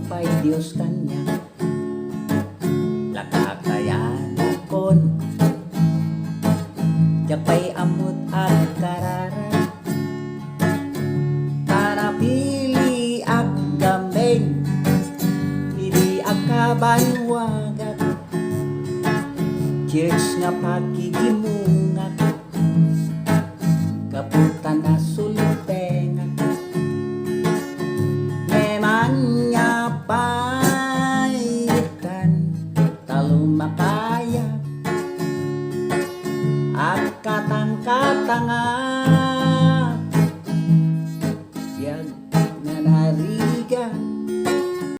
pay Dios kanya lakakayan kon japay amot at kararan para pili ak gameng pili ak kabanwagat church nga pagkigimungak kaputan na sulod